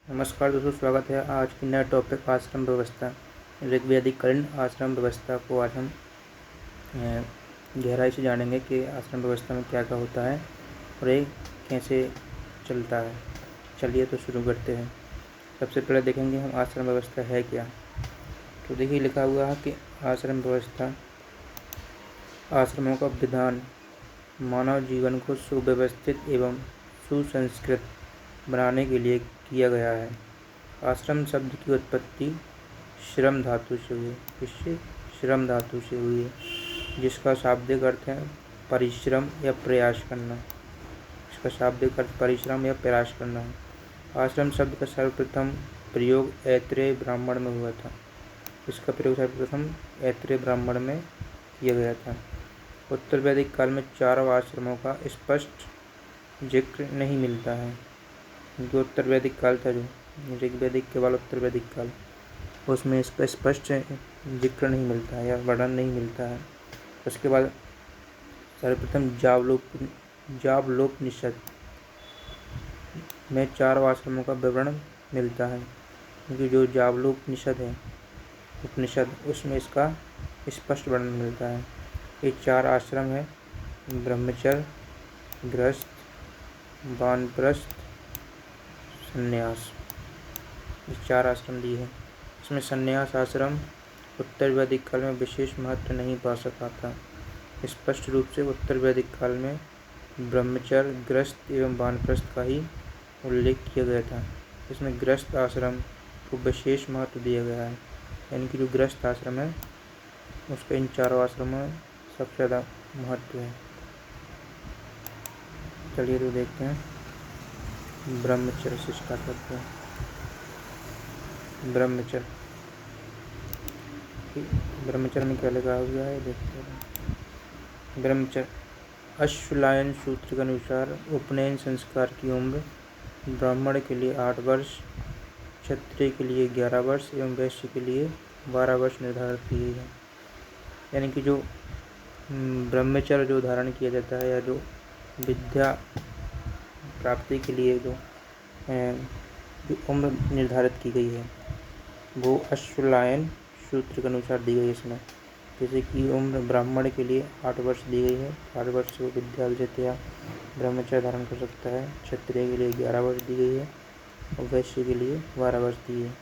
नमस्कार दोस्तों, स्वागत है आज की नया टॉपिक आश्रम व्यवस्था। ऋग्वैदिक कालीन आश्रम व्यवस्था को आज हम गहराई से जानेंगे कि आश्रम व्यवस्था में क्या क्या होता है और ये कैसे चलता है। चलिए तो शुरू करते हैं। सबसे पहले देखेंगे हम आश्रम व्यवस्था है क्या। तो देखिए लिखा हुआ है कि आश्रम व्यवस्था आश्रमों का विधान मानव जीवन को सुव्यवस्थित एवं सुसंस्कृत बनाने के लिए किया गया है। आश्रम शब्द की उत्पत्ति श्रम धातु से हुई। इससे श्रम धातु से हुई है, जिसका शाब्दिक अर्थ है परिश्रम या प्रयास करना। इसका शाब्दिक अर्थ परिश्रम या प्रयास करना है। आश्रम शब्द का सर्वप्रथम प्रयोग ऐत्रेय ब्राह्मण में हुआ था। इसका प्रयोग सर्वप्रथम ऐत्रेय ब्राह्मण में किया गया था। उत्तर वैदिक काल में चारों आश्रमों का स्पष्ट जिक्र नहीं मिलता है। जो उत्तर वैदिक काल था, जो ऋग्वैदिक के बाद उत्तर वैदिक काल, उसमें इसका स्पष्ट जिक्र नहीं मिलता है या वर्णन नहीं मिलता है। उसके बाद सर्वप्रथम जावलोपनिषद में चारों आश्रमों का विवरण मिलता है, क्योंकि जो जावलोपनिषद है उपनिषद, उसमें इसका स्पष्ट वर्णन मिलता है। ये चार आश्रम है: ब्रह्मचर्य, गृहस्थ, वानप्रस्थ, संन्यास। ये चार आश्रम दिए हैं। इसमें संन्यास आश्रम उत्तर वैदिक काल में विशेष महत्व नहीं पा सका था। स्पष्ट रूप से उत्तर वैदिक काल में ब्रह्मचर्य, गृहस्थ एवं वानप्रस्थ का ही उल्लेख किया गया था। इसमें गृहस्थ आश्रम को विशेष महत्व दिया गया है, यानी कि जो गृहस्थ आश्रम है उसका इन चारों आश्रमों में सबसे ज़्यादा महत्व है। चलिए तो देखते हैं। ब्रह्मचर्य से स्टार्ट करते हैं। ब्रह्मचर्य में क्या लिखा हुआ है देखते हैं। ब्रह्मचर्य अश्वलायन सूत्र के अनुसार उपनयन संस्कार की उम्र ब्राह्मण के लिए 8 वर्ष, क्षत्रिय के लिए 11 वर्ष एवं वैश्य के लिए 12 वर्ष निर्धारित की गई है। यानी कि जो ब्रह्मचर्य जो धारण किया जाता है या जो विद्या प्राप्ति के लिए जो उम्र निर्धारित की गई है, वो अश्वलायन सूत्र के अनुसार दी गई है। इसमें जैसे कि उम्र ब्राह्मण के लिए 8 वर्ष दी गई है, 8 वर्ष को विद्या विजेता ब्रह्मचर्य धारण कर सकता है। क्षत्रिय के लिए 11 वर्ष दी गई है और वैश्य के लिए 12 वर्ष दी है।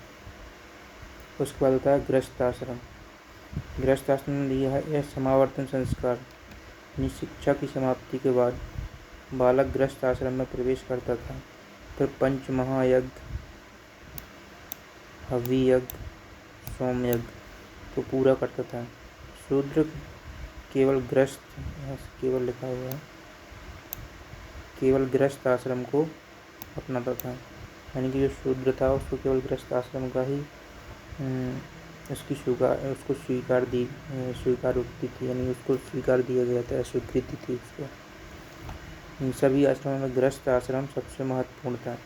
उसके बाद होता है गृहस्थ आश्रम। गृहस्थ आश्रम में दिया है यह समावर्तन संस्कार। शिक्षा की समाप्ति के बाद बालक गृहस्थ आश्रम में प्रवेश करता था। फिर पंच महायज्ञ, हवियज्ञ, सोमयज्ञ को पूरा करता था। शूद्र केवल लिखा हुआ है, केवल गृहस्थ आश्रम को अपनाता था। यानी कि जो शूद्र था उसको केवल गृहस्थ आश्रम का ही उसको स्वीकार उक्ति थी, यानी उसको स्वीकार दिया गया था, स्वीकृति थी उसको। इन सभी आश्रमों में गृहस्थ आश्रम सबसे महत्वपूर्ण था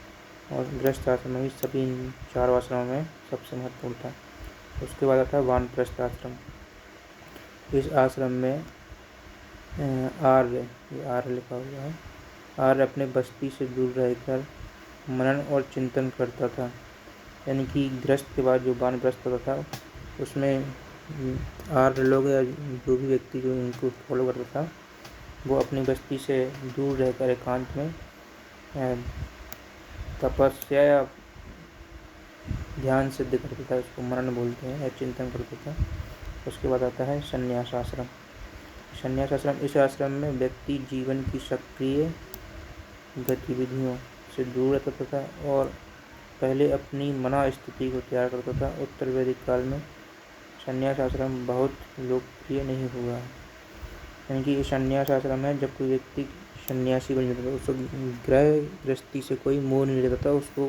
और गृहस्थ आश्रम में सभी इन चारों आश्रमों में सबसे महत्वपूर्ण था। उसके बाद आता है वानप्रस्थ आश्रम। इस आश्रम में आर्य लिखा हुआ है, आर्य अपने बस्ती से दूर रहकर मनन और चिंतन करता था। यानी कि गृहस्थ के बाद जो वानप्रस्थ होता था उसमें आर्य लोग या जो भी व्यक्ति जो इनको फॉलो करता था, वो अपनी बस्ती से दूर रहकर एकांत में तपस्या या ध्यान सिद्ध करता था। उसको मनन बोलते हैं या चिंतन करता था। उसके बाद आता है संन्यास आश्रम। संन्यास आश्रम, इस आश्रम में व्यक्ति जीवन की सक्रिय गतिविधियों से दूर रहता था और पहले अपनी मना स्थिति को तैयार करता था। उत्तर वैदिक काल में संन्यास आश्रम बहुत लोकप्रिय नहीं हुआ। यानी कि ये संन्यास आश्रम है जब कोई व्यक्ति सन्यासी बन जाता था, उसको गृहस्थी से कोई मोह नहीं रहता था, उसको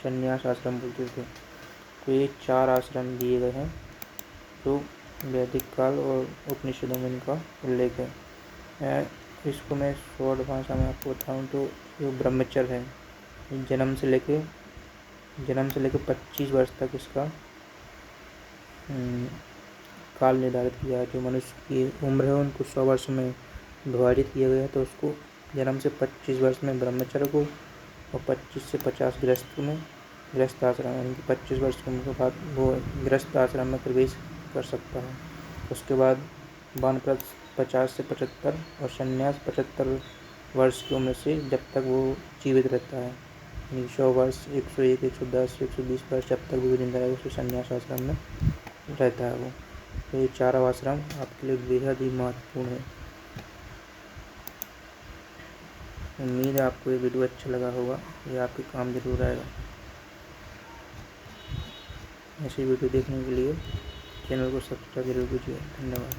संन्यास आश्रम बोलते थे। तो ये 4 आश्रम दिए गए हैं जो वैदिक काल और उपनिषदों में इनका उल्लेख है। इसको मैं शॉर्ट भाषा में आपको बताऊँ तो जो ब्रह्मचर्य है, जन्म से लेके 25 वर्ष तक इसका काल निर्धारित किया है। जो मनुष्य की उम्र है उनको 100 वर्ष में विभाजित किया गया है, तो उसको जन्म से 25 वर्ष में ब्रह्मचर्य को और 25 से 50 गृहस्थ में गृहस्थ आश्रम, यानी कि 25 वर्ष की उम्र के बाद वो गृहस्थ आश्रम में प्रवेश कर सकता है। उसके बाद वानप्रस्थ 50 से 75 और संन्यास 75 वर्ष की उम्र से जब तक वो जीवित रहता है, यानी 100 वर्ष, 101, 110, 120 वर्ष जब तक भी वो जिंदा रहेगा उसको संन्यास आश्रम में रहता है वो। तो ये चारों आश्रम आपके लिए बेहद ही महत्वपूर्ण है। उम्मीद है आपको ये वीडियो अच्छा लगा होगा, ये आपके काम ज़रूर आएगा। ऐसी वीडियो देखने के लिए चैनल को सब्सक्राइब जरूर कीजिए। धन्यवाद।